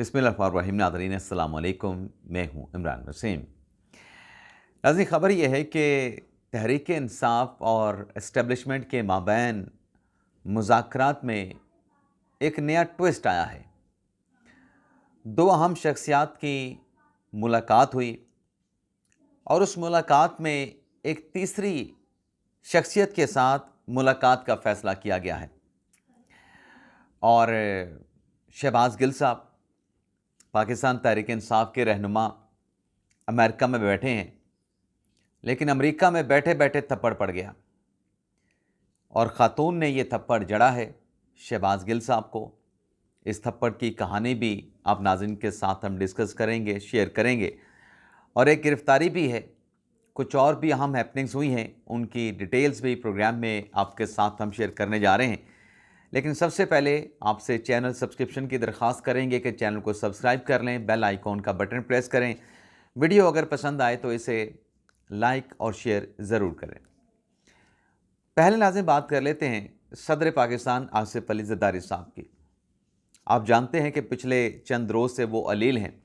बिस्मिल्लाहिर्रहमानिर्रहीम। नाज़रीन अस्सलाम वालेकुम, मैं हूँ इमरान वसीम। नाज़रीन, ख़बर यह है कि तहरीक इंसाफ और इस्टेब्लिशमेंट के माबैन मुज़ाकरात में एक नया ट्विस्ट आया है। दो अहम शख्सियात की मुलाकात हुई और उस मुलाकात में एक तीसरी शख्सियत के साथ मुलाकात का फ़ैसला किया गया है और शहबाज गिल साहब, पाकिस्तान तहरीक इंसाफ के रहनुमा, अमेरिका में बैठे हैं, लेकिन अमेरिका में बैठे बैठे थप्पड़ पड़ गया और ख़ातून ने ये थप्पड़ जड़ा है शहबाज गिल साहब को। इस थप्पड़ की कहानी भी आप नाज़रीन के साथ हम डिस्कस करेंगे, शेयर करेंगे और एक गिरफ़्तारी भी है। कुछ और भी अहम हैपनिंग्स हुई हैं, उनकी डिटेल्स भी प्रोग्राम में आपके साथ हम शेयर करने जा रहे हैं। लेकिन सबसे पहले आपसे चैनल सब्सक्रिप्शन की दरख्वास्त करेंगे कि चैनल को सब्सक्राइब कर लें, बेल आइकॉन का बटन प्रेस करें। वीडियो अगर पसंद आए तो इसे लाइक और शेयर ज़रूर करें। पहले नाज़रीन बात कर लेते हैं सदर पाकिस्तान आसिफ अली ज़रदारी साहब की। आप जानते हैं कि पिछले चंद रोज़ से वो अलील हैं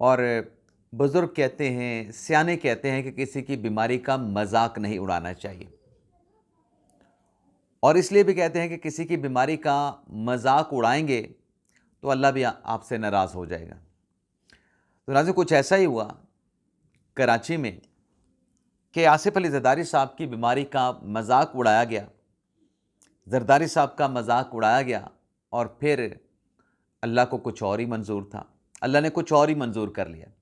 और बुज़ुर्ग कहते हैं, सियाने कहते हैं कि किसी की बीमारी का मजाक नहीं उड़ाना चाहिए और इसलिए भी कहते हैं कि किसी की बीमारी का मजाक उड़ाएंगे तो अल्लाह भी आपसे नाराज़ हो जाएगा। तो नाज़रीन, कुछ ऐसा ही हुआ कराची में कि आसिफ अली ज़रदारी साहब की बीमारी का मजाक उड़ाया गया, ज़रदारी साहब का मजाक उड़ाया गया और फिर अल्लाह को कुछ और ही मंजूर था। अल्लाह ने कुछ और ही मंजूर कर लिया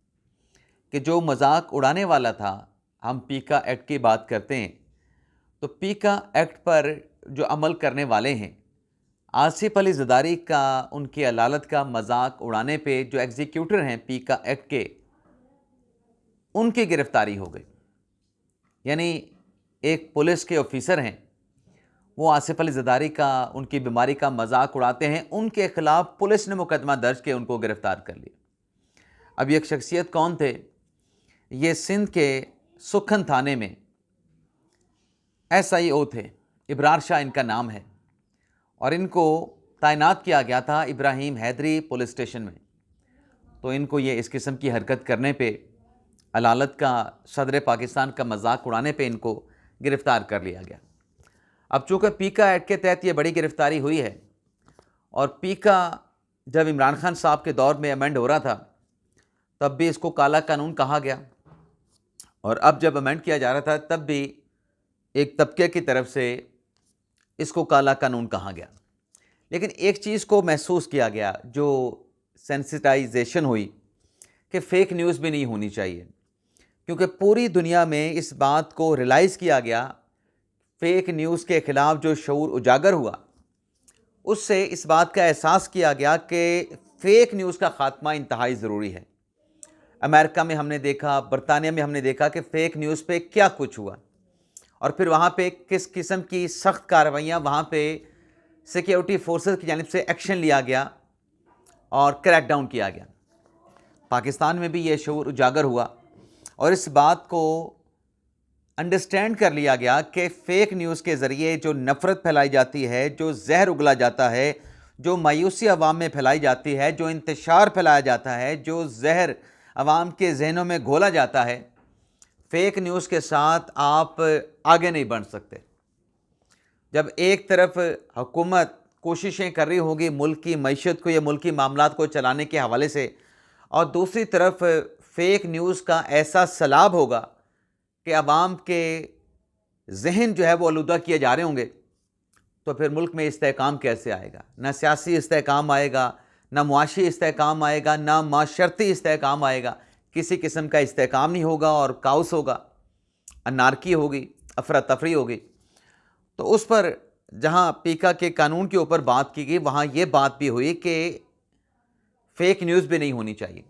कि जो मजाक उड़ाने वाला था, हम पीका एक्ट की बात करते हैं, तो पीका एक्ट पर जो अमल करने वाले हैं, आसिफ अली ज़रदारी का, उनकी अदालत का मजाक उड़ाने पे जो एग्जीक्यूटर हैं पीका एक्ट के, उनकी गिरफ्तारी हो गई। यानी एक पुलिस के ऑफिसर हैं, वो आसिफ अली ज़रदारी का, उनकी बीमारी का मजाक उड़ाते हैं, उनके खिलाफ पुलिस ने मुकदमा दर्ज किया, उनको गिरफ्तार कर लिया। अब ये एक शख्सियत कौन थे? ये सिंध के सुखन थाने में SIO थे, इब्रार शाह इनका नाम है और इनको तैनात किया गया था इब्राहिम हैदरी पुलिस स्टेशन में। तो इनको ये इस किस्म की हरकत करने पे, अदालत का, सदर पाकिस्तान का मजाक उड़ाने पे इनको गिरफ़्तार कर लिया गया। अब चूँकि पीका एक्ट के तहत ये बड़ी गिरफ़्तारी हुई है और पीका जब इमरान खान साहब के दौर में अमेंड हो रहा था तब भी इसको काला कानून कहा गया और अब जब अमेंड किया जा रहा था तब भी एक तबके की तरफ से इसको काला कानून कहा गया। लेकिन एक चीज़ को महसूस किया गया, जो सेंसिटाइजेशन हुई, कि फ़ेक न्यूज़ भी नहीं होनी चाहिए, क्योंकि पूरी दुनिया में इस बात को रियलाइज़ किया गया, फ़ेक न्यूज़ के ख़िलाफ़ जो शऊर उजागर हुआ, उससे इस बात का एहसास किया गया कि फ़ेक न्यूज़ का ख़ात्मा इंतहाई ज़रूरी है। अमेरिका में हमने देखा, बरतानिया में हमने देखा कि फ़ेक न्यूज़ पे क्या कुछ हुआ और फिर वहाँ पे किस किस्म की सख्त कार्रवाइयाँ वहाँ पे सिक्योरिटी फोर्सेस की जानिब से एक्शन लिया गया और क्रैकडाउन किया गया। पाकिस्तान में भी ये शऊर उजागर हुआ और इस बात को अंडरस्टैंड कर लिया गया कि फ़ेक न्यूज़ के ज़रिए जो नफ़रत फैलाई जाती है, जो जहर उगला जाता है, जो मायूसी अवाम में फैलाई जाती है, जो इंतशार फैलाया जाता है, जो जहर अवाम के जहनों में घोला जाता है, फ़ेक न्यूज़ के साथ आप आगे नहीं बढ़ सकते। जब एक तरफ हुकूमत कोशिशें कर रही होगी मुल्क की मईशत को या मुल्क की मामलात को चलाने के हवाले से, और दूसरी तरफ फ़ेक न्यूज़ का ऐसा सैलाब होगा कि अवाम के जहन जो है वो आलूदा किए जा रहे होंगे, तो फिर मुल्क में इस्तेहकाम कैसे आएगा? ना सियासी इस्तेहकाम आएगा, ना मुआशी इस्तेहकाम आएगा, ना माशरती इस्तेहकाम आएगा। किसी किस्म का इस्तेहकाम नहीं होगा और काउस होगा, अनारकी होगी, अफरा तफरी होगी। तो उस पर जहाँ पीका के कानून के ऊपर बात की गई, वहाँ ये बात भी हुई कि फ़ेक न्यूज़ भी नहीं होनी चाहिए।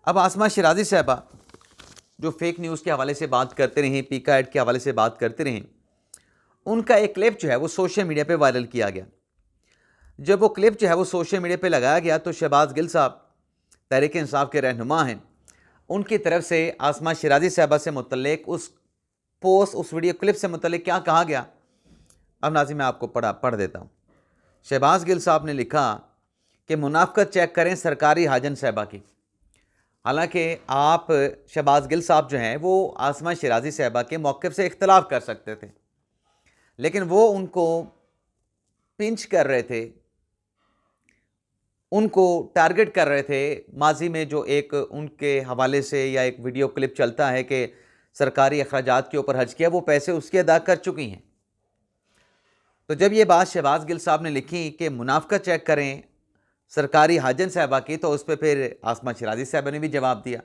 अब आसमा शिराजी साहबा जो फ़ेक न्यूज़ के हवाले से बात करते रहीं, पीका एक्ट के हवाले से बात करते रहें, उनका एक क्लिप जो है वो सोशल मीडिया पे वायरल किया गया। जब वो क्लिप जो है वो सोशल मीडिया पे लगाया गया तो शहबाज गिल साहब तहरीक इंसाफ के रहनुमा हैं, उनकी तरफ से आसमा शिराजी साहबा से मुतल्लिक उस पोस्ट, उस वीडियो क्लिप से मुतल्लिक क्या कहा गया, अब नाज़रीन मैं आपको पढ़ देता हूँ। शहबाज गिल साहब ने लिखा कि मुनाफ़क़त चेक करें सरकारी हाजन साहिबा की। हालांकि आप शहबाज गिल साहब जो हैं वो आसमा शिराज़ी साहिबा के मौक़िफ़ से इख्तलाफ कर सकते थे, लेकिन वो उनको पिंच कर रहे थे, उनको टारगेट कर रहे थे। माजी में जो एक उनके हवाले से या एक वीडियो क्लिप चलता है कि सरकारी अखराजात के ऊपर हज किया, वो पैसे उसके अदा कर चुकी हैं। तो जब ये बात शहबाज गिल साहब ने लिखी कि मुनाफ़क़त चेक करें सरकारी हाजन साहिबा की, तो उस पर फिर आसमा शिराज़ी साहिबा ने भी जवाब दिया।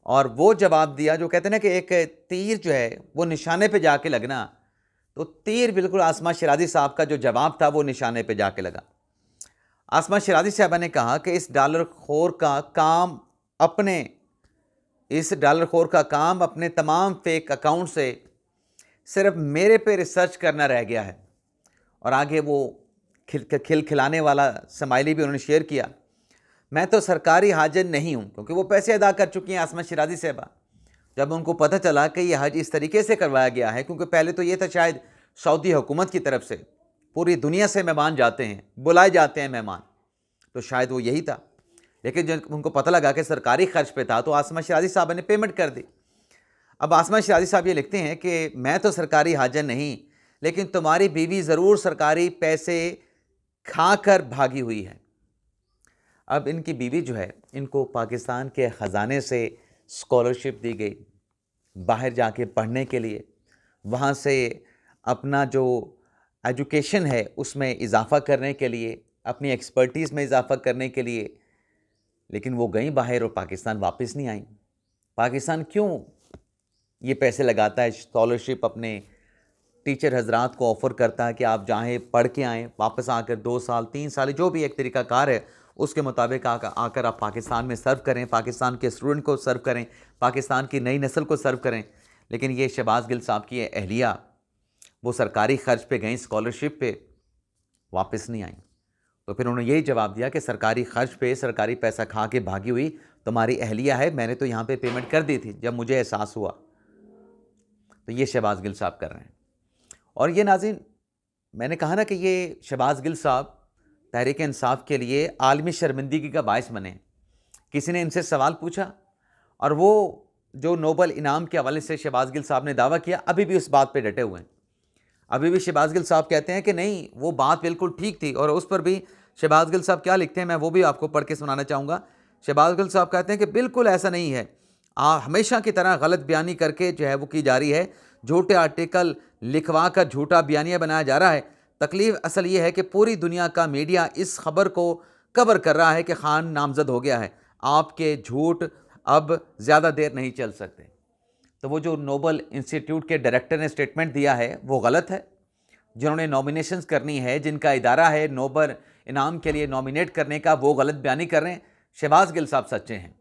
और वो जवाब दिया जो कहते हैं ना कि एक तीर जो है वो निशाने पे जाके लगना, तो तीर बिल्कुल आसमा शिराज़ी साहब का जो जवाब था वो निशाने पे जाके लगा। आसमा शिराज़ी साहिबा ने कहा कि इस डॉलर खोर का काम अपने तमाम फेक अकाउंट से सिर्फ मेरे पे रिसर्च करना रह गया है। और आगे वो खिलखिलाने वाला स्माइली भी उन्होंने शेयर किया। मैं तो सरकारी हाजन नहीं हूँ, क्योंकि वो पैसे अदा कर चुकी हैं आसमा शिराज़ी साहिबा। जब उनको पता चला कि यह हज इस तरीके से करवाया गया है, क्योंकि पहले तो ये था शायद सऊदी हुकूमत की तरफ से पूरी दुनिया से मेहमान जाते हैं, बुलाए जाते हैं मेहमान, तो शायद वो यही था। लेकिन जब उनको पता लगा कि सरकारी खर्च पे था, तो आसमा शिराज़ी साहब ने पेमेंट कर दी। अब आसमा शिराज़ी साहब ये लिखते हैं कि मैं तो सरकारी हाजन नहीं, लेकिन तुम्हारी बीवी ज़रूर सरकारी पैसे खा कर भागी हुई है। अब इनकी बीवी जो है, इनको पाकिस्तान के ख़जाने से स्कॉलरशिप दी गई बाहर जाके पढ़ने के लिए, वहाँ से अपना जो एजुकेशन है उसमें इजाफ़ा करने के लिए, अपनी एक्सपर्टीज़ में इजाफ़ा करने के लिए। लेकिन वो गई बाहर और पाकिस्तान वापस नहीं आई। पाकिस्तान क्यों ये पैसे लगाता है, स्कॉलरशिप अपने टीचर हजरात को ऑफ़र करता है कि आप चाहें पढ़ के आएँ, वापस आकर 2 साल 3 साल जो भी एक तरीक़ाकार है उसके मुताबिक आकर आप पाकिस्तान में सर्व करें, पाकिस्तान के स्टूडेंट को सर्व करें, पाकिस्तान की नई नस्ल को सर्व करें। लेकिन ये शहबाज गिल साहब की अहलिया वो सरकारी खर्च पे गई, स्कॉलरशिप पे वापस नहीं आई। तो फिर उन्होंने यही जवाब दिया कि सरकारी खर्च पे सरकारी पैसा खा के भागी हुई तुम्हारी अहलिया है, मैंने तो यहाँ पे पेमेंट कर दी थी जब मुझे एहसास हुआ। तो ये शहबाज गिल साहब कर रहे हैं। और ये नाज़रीन, मैंने कहा ना कि ये शहबाज गिल साहब तहरीक इंसाफ के लिए आलमी शर्मिंदगी का बायस बने। किसी ने इनसे सवाल पूछा और वो जो नोबल इनाम के हवाले से शहबाज गिल साहब ने दावा किया, अभी भी उस बात पे डटे हुए हैं। अभी भी शहबाज गिल साहब कहते हैं कि नहीं, वो बात बिल्कुल ठीक थी। और उस पर भी शहबाज गिल साहब क्या लिखते हैं, मैं वो भी आपको पढ़ के सुनाना चाहूँगा। शहबाज गिल साहब कहते हैं कि बिल्कुल ऐसा नहीं है, हमेशा की तरह गलत बयानी करके जो है वो की जा रही है, झूठे आर्टिकल लिखवा कर झूठा बयानिया बनाया जा रहा है। तकलीफ असल ये है कि पूरी दुनिया का मीडिया इस खबर को कवर कर रहा है कि खान नामजद हो गया है, आपके झूठ अब ज़्यादा देर नहीं चल सकते। तो वो जो नोबल इंस्टीट्यूट के डायरेक्टर ने स्टेटमेंट दिया है वो गलत है। जिन्होंने नॉमिनेशंस करनी है, जिनका इदारा है नोबल इनाम के लिए नॉमिनेट करने का, वो गलत बयानी कर रहे हैं। शहबाज गिल साहब सच्चे हैं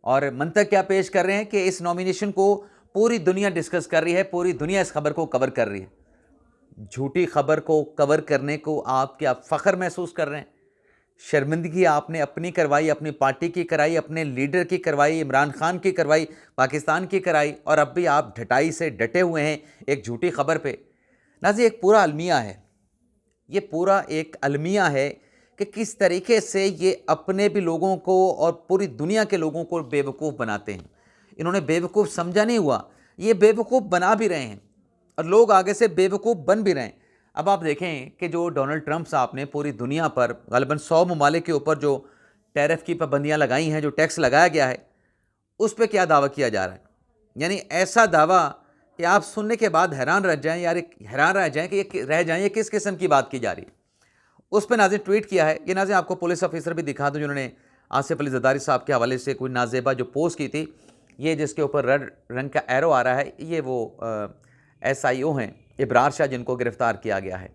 और मंतक क्या पेश कर रहे हैं कि इस नॉमिनेशन को पूरी दुनिया डिस्कस कर रही है, पूरी दुनिया इस खबर को कवर कर रही है। झूठी खबर को कवर करने को आप क्या फ़ख्र महसूस कर रहे हैं? शर्मिंदगी आपने अपनी करवाई, अपनी पार्टी की कराई, अपने लीडर की करवाई, इमरान खान की करवाई, पाकिस्तान की कराई, और अब भी आप ढटाई से डटे हुए हैं एक झूठी खबर पे। नाज़रीन, एक पूरा अलमिया है, ये पूरा एक अलमिया है कि किस तरीके से ये अपने भी लोगों को और पूरी दुनिया के लोगों को बेवकूफ़ बनाते हैं। इन्होंने बेवकूफ़ समझा नहीं हुआ, ये बेवकूफ़ बना भी रहे हैं और लोग आगे से बेवकूफ़ बन भी रहे हैं। अब आप देखें कि जो डोनाल्ड ट्रंप साहब ने पूरी दुनिया पर ग़ालिबन 100 ममालिक के ऊपर जो टैरिफ की पाबंदियाँ लगाई हैं, जो टैक्स लगाया गया है, उस पर क्या दावा किया जा रहा है। यानी ऐसा दावा कि आप सुनने के बाद हैरान रह जाएं, यार हैरान रह जाएं कि ये किस किस्म की बात की जा रही है। उस पर नाज़रीन ट्वीट किया है। ये नाज़रीन आपको पुलिस ऑफिसर भी दिखा दूँ जिन्होंने आसिफ अली ज़रदारी साहब के हवाले से कोई नाजेबा जो पोस्ट की थी, ये जिसके ऊपर रेड रंग का एरो आ रहा है, ये वो SIO हैं इब्रार शाह, जिनको गिरफ़्तार किया गया है।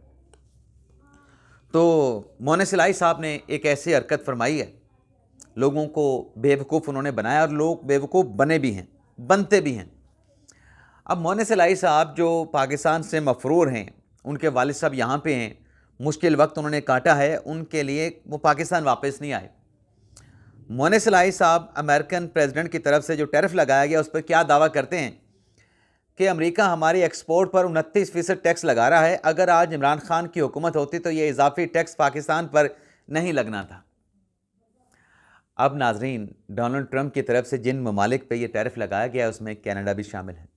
तो मोने सिलाई साहब ने एक ऐसी हरकत फरमाई है, लोगों को बेवकूफ़ उन्होंने बनाया और लोग बेवकूफ़ बने भी हैं, बनते भी हैं। अब मोने सिलाई साहब जो पाकिस्तान से मफरूर हैं, उनके वालिद साहब यहाँ पे हैं, मुश्किल वक्त उन्होंने काटा है, उनके लिए वो पाकिस्तान वापस नहीं आए। मोने सिलाई साहब अमेरिकन प्रेसिडेंट की तरफ से जो टैरिफ लगाया गया उस पर क्या दावा करते हैं कि अमेरिका हमारी एक्सपोर्ट पर 29% टैक्स लगा रहा है। अगर आज इमरान खान की हुकूमत होती तो ये इजाफी टैक्स पाकिस्तान पर नहीं लगना था। अब नाजरीन, डोनाल्ड ट्रंप की तरफ से जिन ममालिक पे ये टैरिफ लगाया गया है उसमें कनाडा भी शामिल है।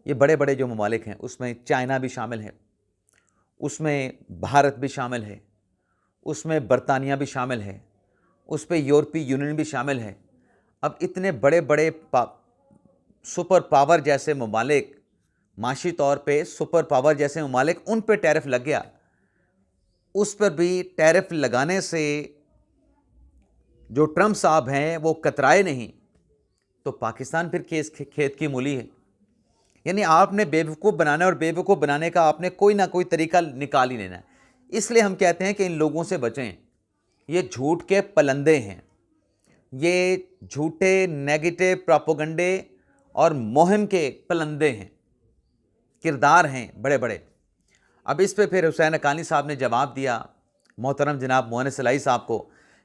ये बड़े बड़े जो ममालिक हैं उसमें चाइना भी शामिल है, उसमें भारत भी शामिल है, उसमें बरतानिया भी शामिल है, उस पर यूरोपीय यूनियन भी शामिल है। अब इतने बड़े बड़े सुपर पावर जैसे ममालिक, माशी तौर पे सुपर पावर जैसे ममालिक, उन पे टैरिफ लग गया। उस पर भी टैरिफ लगाने से जो ट्रंप साहब हैं वो कतराए नहीं, तो पाकिस्तान फिर खेत की मूली है। यानी आपने बेवकूफ़ बनाना है और बेवकूफ़ बनाने का आपने कोई ना कोई तरीका निकाल ही लेना है। इसलिए हम कहते हैं कि इन लोगों से बचें। ये झूठ के पलंदे हैं, ये झूठे नेगेटिव प्रोपेगेंडे और मुहिम के पलंदे हैं, किरदार हैं बड़े बड़े। अब इस पे फिर हुसैन हक्कानी साहब ने जवाब दिया मोहतरम जनाब मुअन्निस इलाही साहब को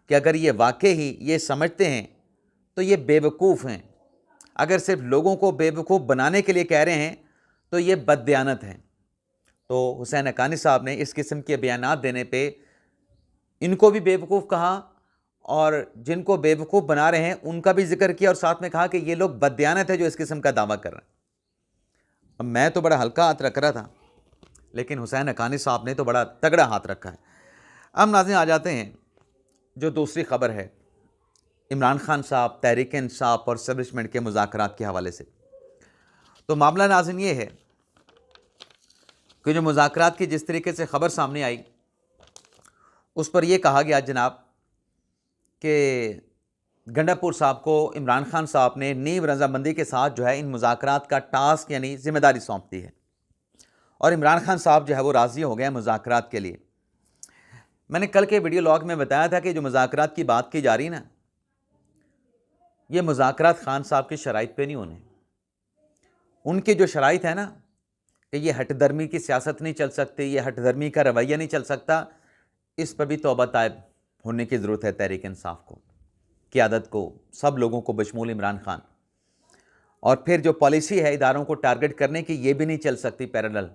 कि अगर ये वाकई ही ये समझते हैं तो ये बेवकूफ़ हैं। अगर सिर्फ लोगों को बेवकूफ़ बनाने के लिए कह रहे हैं तो ये बददियानत हैं। तो हुसैन हक्कानी साहब ने इस किस्म के बयानात देने पे इनको भी बेवकूफ़ कहा और जिनको बेवकूफ़ बना रहे हैं उनका भी जिक्र किया और साथ में कहा कि ये लोग बददियानत है जो इस किस्म का दावा कर रहे हैं। अब मैं तो बड़ा हल्का हाथ रख रहा था, लेकिन हुसैन हक्कानी साहब ने तो बड़ा तगड़ा हाथ रखा है। अब नाज़रीन आ जाते हैं जो दूसरी खबर है इमरान खान साहब, तहरीक इंसाफ और एस्टेब्लिशमेंट के मुज़ाकरात के हवाले से। तो मामला नाज़रीन ये है कि जो मुज़ाकरात की जिस तरीके से ख़बर सामने आई उस पर यह कहा गया जनाब कि गंडापुर साहब को इमरान खान साहब ने नीव रजामंदी के साथ जो है इन मुज़ाकरात का टास्क यानी ज़िम्मेदारी सौंप दी है और इमरान खान साहब जो है वो राज़ी हो गए मुज़ाकरात के लिए। मैंने कल के वीडियो लॉग में बताया था कि जो मुज़ाकरात की बात की जा रही ना, ये मुज़ाकरात खान साहब की शराइत पे नहीं होने। उनकी जो शराइत है ना कि ये हटदर्मी की सियासत नहीं चल सकती, ये हटदर्मी का रवैया नहीं चल सकता, इस पर भी तौबा तायब होने की ज़रूरत है तहरीक इंसाफ को, क़यादत को, सब लोगों को बशमूल इमरान खान। और फिर जो पॉलिसी है इदारों को टारगेट करने की, ये भी नहीं चल सकती पैरेलल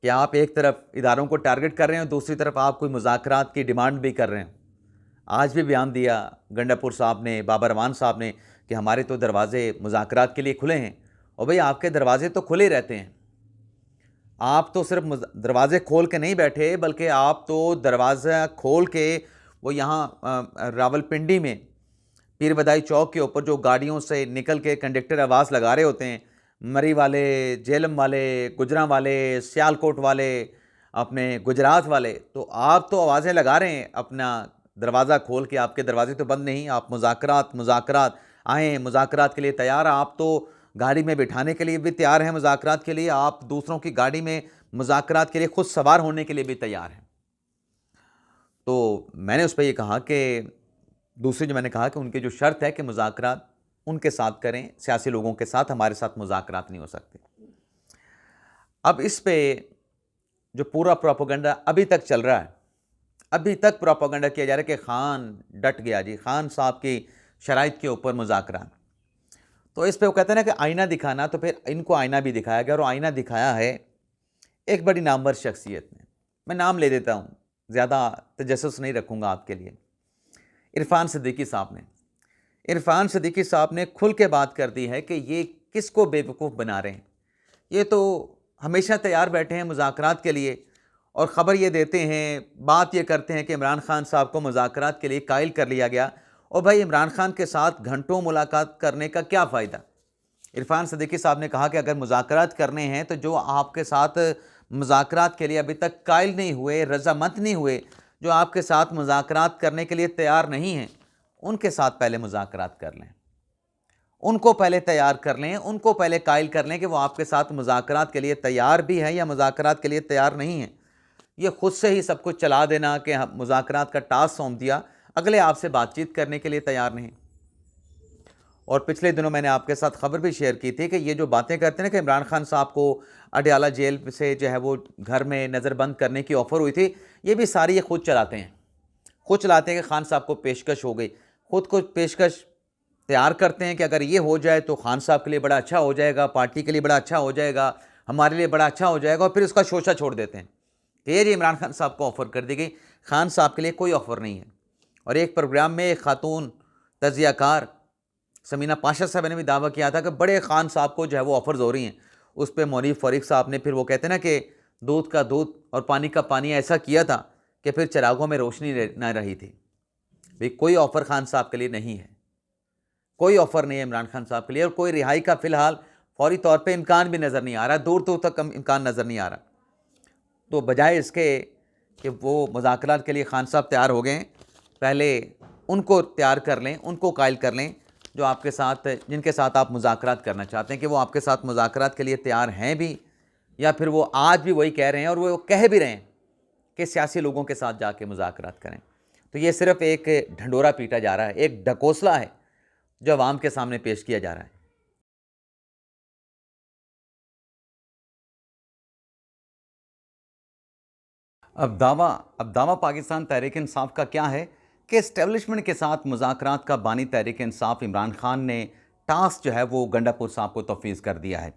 कि आप एक तरफ इदारों को टारगेट कर रहे हैं और दूसरी तरफ आप कोई मुज़ाकरात की डिमांड भी कर रहे हैं। आज भी बयान दिया गंडापुर साहब ने, बाबर रहमान साहब ने कि हमारे तो दरवाजे मुज़ाकरात के लिए खुले हैं। और भाई आपके दरवाजे तो खुले रहते हैं, आप तो सिर्फ दरवाजे खोल के नहीं बैठे बल्कि आप तो दरवाज़ा खोल के वो यहाँ रावलपिंडी में पीर बदाई चौक के ऊपर जो गाड़ियों से निकल के कंडक्टर आवाज़ लगा रहे होते हैं, मरी वाले, जेलम वाले, गुजरां वाले, सियालकोट वाले, अपने गुजरात वाले, तो आप तो आवाज़ें लगा रहे हैं अपना दरवाज़ा खोल के। आपके दरवाजे तो बंद नहीं, आप मुज़ाकरात आएँ, मुज़ाकरात के लिए तैयार। आप तो गाड़ी में बिठाने के लिए भी तैयार हैं मुज़ाकरात के लिए, आप दूसरों की गाड़ी में मुज़ाकरात के लिए खुद सवार होने के लिए भी तैयार हैं। तो मैंने उस पर यह कहा कि दूसरी जो मैंने कहा कि उनकी जो शर्त है कि मुज़ाकरात उनके साथ करें, सियासी लोगों के साथ, हमारे साथ मुज़ाकरात नहीं हो सकते। अब इस पे जो पूरा प्रोपेगेंडा अभी तक चल रहा है, अभी तक प्रोपेगेंडा किया जा रहा है कि खान डट गया जी, खान साहब की शराइत के ऊपर मुज़ाकरात। तो इस पे वो कहते हैं ना कि आईना दिखाना, तो फिर इनको आईना भी दिखाया गया और आईना दिखाया है एक बड़ी नामवर शख्सियत ने। मैं नाम ले देता हूँ, ज़्यादा तजस्सुस नहीं रखूँगा आपके लिए। इरफान सिद्दीकी साहब ने, इरफान सिद्दीकी साहब ने खुल के बात कर दी है कि ये किसको बेवकूफ़ बना रहे हैं। ये तो हमेशा तैयार बैठे हैं मुज़ाकरात के लिए और ख़बर ये देते हैं, बात ये करते हैं कि इमरान खान साहब को मुज़ाकरात के लिए कायल कर लिया गया। और भाई इमरान खान के साथ घंटों मुलाकात करने का क्या फ़ायदा। इरफान सिद्दीकी साहब ने कहा कि अगर मुज़ाकरात करने हैं तो जो आपके साथ मुज़ाकरात के लिए अभी तक कायल नहीं हुए, रज़ामंद नहीं हुए, जो आपके साथ मुज़ाकरात करने के लिए तैयार नहीं हैं, उनके साथ पहले मुज़ाकरात कर लें, उनको पहले तैयार कर लें, उनको पहले कायल कर लें कि वो आपके साथ मुज़ाकरात के लिए तैयार भी हैं या मुज़ाकरात के लिए तैयार नहीं हैं। ये खुद से ही सब कुछ चला देना कि मुज़ाकरात का टास्क सौंप दिया, अगले आपसे बातचीत करने के लिए तैयार नहीं। और पिछले दिनों मैंने आपके साथ खबर भी शेयर की थी कि ये जो बातें करते हैं कि इमरान खान साहब को अडयाला जेल से जो है वो घर में नज़रबंद करने की ऑफ़र हुई थी, ये भी सारी ये खुद चलाते हैं। खुद चलाते हैं कि खान साहब को पेशकश हो गई, खुद को पेशकश तैयार करते हैं कि अगर ये हो जाए तो खान साहब के लिए बड़ा अच्छा हो जाएगा, पार्टी के लिए बड़ा अच्छा हो जाएगा, हमारे लिए बड़ा अच्छा हो जाएगा। और फिर उसका शोशा छोड़ देते हैं कि ये जी इमरान खान साहब को ऑफ़र कर दी गई। खान साहब के लिए कोई ऑफ़र नहीं है, और एक प्रोग्राम में एक खातून तजियाकार समीना पाशा साहब ने भी दावा किया था कि बड़े खान साहब को जो है वो ऑफर्स हो रही हैं। उस पर मौनी फ़रीक साहब ने फिर वो कहते हैं ना कि दूध का दूध और पानी का पानी ऐसा किया था कि फिर चिरागों में रोशनी न रही थी। भाई कोई ऑफ़र खान साहब के लिए नहीं है, कोई ऑफ़र नहीं है इमरान खान साहब के लिए, और कोई रिहाई का फ़िलहाल फौरी तौर पे इम्कान भी नज़र नहीं आ रहा, दूर दूर तक इम्कान नज़र नहीं आ रहा। तो बजाय इसके कि वो मुज़ाकरात के लिए खान साहब तैयार हो गए, पहले उनको तैयार कर लें, उनको कायल कर लें जो आपके साथ, जिनके साथ आप मुज़ाकरात करना चाहते हैं, कि वो आपके साथ मुज़ाकरात के लिए तैयार हैं भी, या फिर वो आज भी वही कह रहे हैं और वो कह भी रहे हैं कि सियासी लोगों के साथ जाके मुज़ाकरात करें। तो ये सिर्फ़ एक ढंडोरा पीटा जा रहा है, एक ढकोसला है जो अवाम के सामने पेश किया जा रहा है। अब दावा पाकिस्तान तहरीक इंसाफ का क्या है कि इस्टेब्लिशमेंट के साथ मुज़ाकरात का बानी तहरीक इंसाफ इमरान खान ने टास्क जो है वो गंडापुर साहब को तफवीज़ कर दिया है,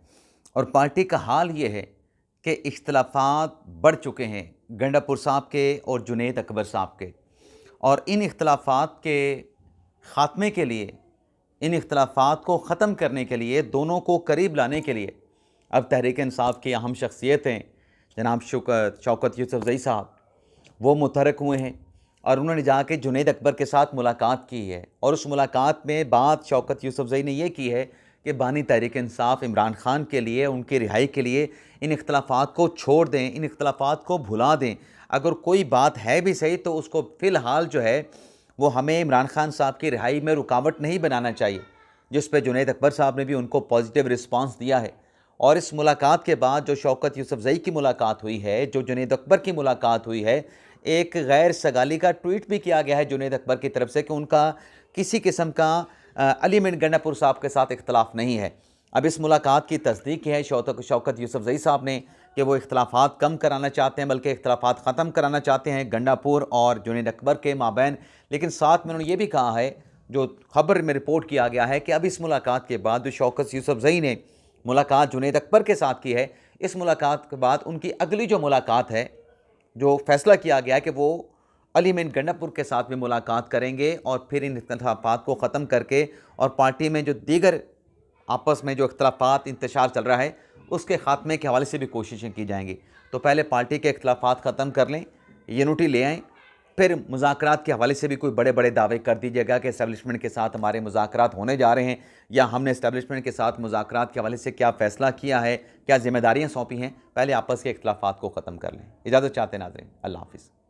और पार्टी का हाल ये है कि इख्तलाफात बढ़ चुके हैं गंडापुर साहब के और जुनैद अकबर साहब के, और इन इख्तलाफात के ख़ात्मे के लिए, इन इख्तलाफात को ख़त्म करने के लिए, दोनों को करीब लाने के लिए अब तहरीक इंसाफ की अहम शख्सियतें जनाब शौकत यूसुफज़ई साहब वो मुतहरक हुए हैं, और उन्होंने जाके जुनैद अकबर के साथ मुलाकात की है, और उस मुलाकात में बात शौकत यूसुफज़ई ने यह की है कि बानी तहरीक इंसाफ इमरान खान के लिए, उनकी रिहाई के लिए इन इख्तलाफात को छोड़ दें, इन इख्तलाफात को भुला दें। अगर कोई बात है भी सही तो उसको फ़िलहाल जो है वो हमें इमरान खान साहब की रिहाई में रुकावट नहीं बनाना चाहिए, जिस पे जुनैद अकबर साहब ने भी उनको पॉजिटिव रिस्पांस दिया है। और इस मुलाकात के बाद जो शौकत यूसुफज़ई की मुलाकात हुई है, जो जुनैद अकबर की मुलाकात हुई है, एक गैर सगाली का ट्वीट भी किया गया है जुनैद अकबर की तरफ से कि उनका किसी किस्म का अली मिन गंडापुर साहब के साथ इख्तलाफ नहीं है। अब इस मुलाकात की तस्दीक है शौकत यूसुफज़ई साहब ने कि वो इख्तलाफात कम कराना चाहते हैं, बल्कि इख्तलाफात ख़त्म कराना चाहते हैं गंडापुर और जुनैद अकबर के माबैन। लेकिन साथ में उन्होंने ये भी कहा है, जो खबर में रिपोर्ट किया गया है, कि अब इस मुलाकात के बाद जो शौकत यूसुफज़ई ने मुलाकात जुनैद अकबर के साथ की है, इस मुलाकात के बाद उनकी अगली जो मुलाकात है, जो फ़ैसला किया गया है कि वो अली मिन गंडापुर के साथ भी मुलाकात करेंगे, और फिर इन इख्तलाफात को ख़त्म करके और पार्टी में जो दीगर आपस में जो इख्तलाफात इंतशार चल रहा है उसके ख़ात्मे के हवाले से भी कोशिशें की जाएंगी। तो पहले पार्टी के इख्तलाफात ख़त्म कर लें, यूनिटी ले आएँ, फिर मुज़ाकरात के हवाले से भी कोई बड़े बड़े दावे कर दीजिएगा कि इस्टेब्लिशमेंट के साथ हमारे मुज़ाकरात होने जा रहे हैं, या हमने इस्टेब्लिशमेंट के साथ मुज़ाकरात के हवाले से क्या फ़ैसला किया है, क्या ज़िम्मेदारियाँ सौंपी हैं। पहले आपस के इख्तलाफात को ख़त्म कर लें। इजाज़त चाहते नाज़रीन, अल्लाह हाफ़िज़।